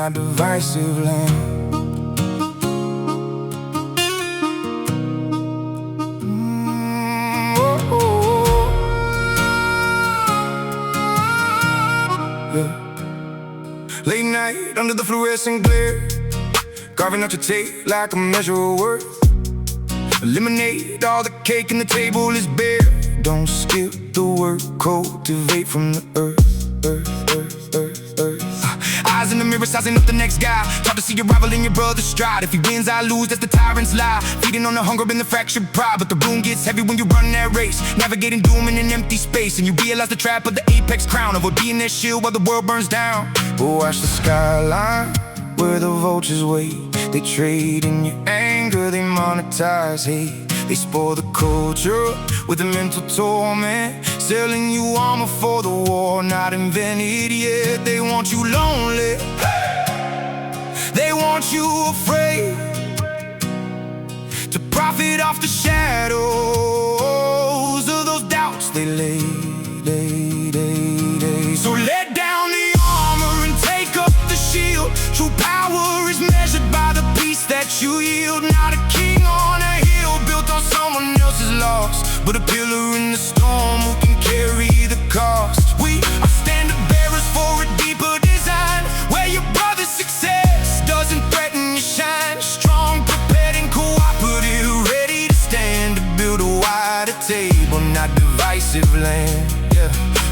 not divisive land. Late night under the fluorescent glare, carving out your tape like a measure of worth. Eliminate all the cake and the table is bare. Don't skip the work, cultivate from the earth. Eyes in the mirror, sizing up the next guy. Taught to see your rival in your brother's stride. If he wins, I lose, that's the tyrant's lie. Feeding on the hunger and the fractured pride. But the room gets heavy when you run that race, navigating doom in an empty space. And you realize the trap of the apex crown, of being that shield while the world burns down. But watch the skyline, where the vultures wait. They trade in your anger, they monetize hate. They spoil the culture with a mental torment, selling you armor for the war not invented yet. They want you lonely, they want you afraid, to profit off the shadows of those doubts they lay. So let down the armor and take up the shield. True power is measured by the peace that you yield. Not a king on a hill built on someone else's loss, but a pillar in the storm who can carry the cost. We are standard bearers for a deeper design, where your brother's success doesn't threaten your shine. Strong, prepared, and cooperative, ready to stand to build a wider table, not divisive land.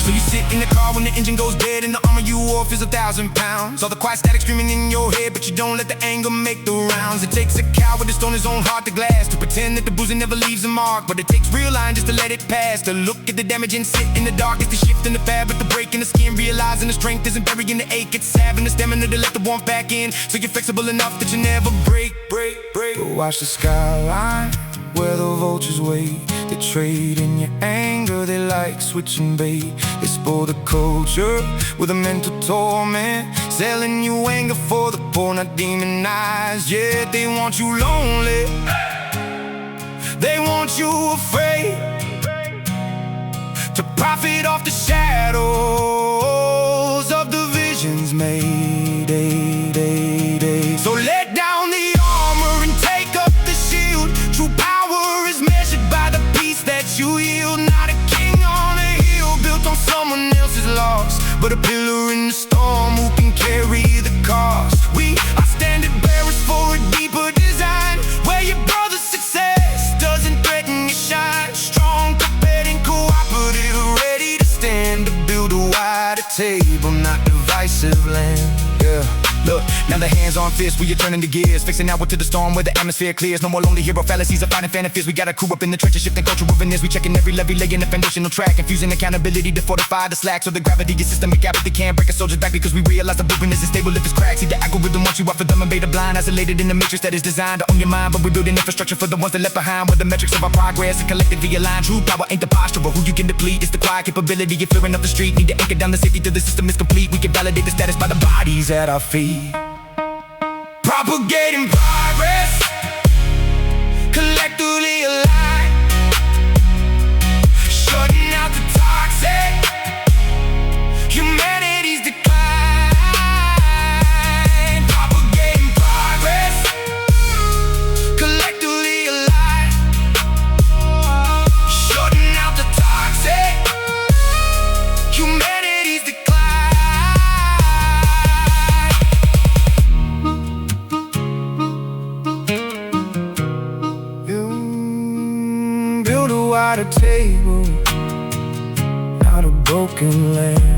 So you sit in the car when the engine goes dead, and the armor you wore feels 1,000 pounds. All the quiet static screaming in your head, but you don't let the anger make the rounds. It takes a coward to stone his own heart to glass, to pretend that the bruising never leaves a mark. But it takes real line just to let it pass, to look at the damage and sit in the dark. It's the shift in the fabric, the break in the skin, realizing the strength isn't burying the ache. It's having the stamina to let the warmth back in, so you're flexible enough that you never break. But watch the skyline, where the vultures wait. They trade in your anger, they like switching bait. They spoil the culture with a mental torment, selling you anger for the poor, not demonized. Yeah, they want you lonely, they want you afraid, to profit off the shadows of the visions made. So let down the armor and take up the shield. True power is measured by the peace that you yield. Not a king on a hill built on someone else's loss, but a pillar in the storm who can carry the cost. We are standard bearers for a deeper design, where your brother's success doesn't threaten your shine. Strong, prepared, and cooperative, ready to stand to build a wider table, not divisive land. Look, now the hands on fist, we are turning the gears, fixing outward to the storm where the atmosphere clears. No more lonely hero fallacies of fighting fan and fears. We got a crew up in the trenches, shifting cultural veneers. We checking every levy, laying the foundational track, infusing accountability to fortify the slack, so the gravity of systemic apathy can't break a soldier's back, because we realize the blueprint isn't stable if it's cracked. See, the algorithm wants you out for dumb and beta blind, isolated in the matrix that is designed to own your mind. But we're building infrastructure for the ones that left behind, where the metrics of our progress are collectively aligned. True power ain't the posture, but who you can deplete. It's the quiet capability of clearing up the street. Need to anchor down the safety till the system is complete. We can validate the status by the bodies at our feet. Propagating progress, collectively aligned, shutting out the toxic, humanity's decline. Propagating progress, collectively aligned, shutting out the toxic, humanity's decline. Build a wider table, not a broken land.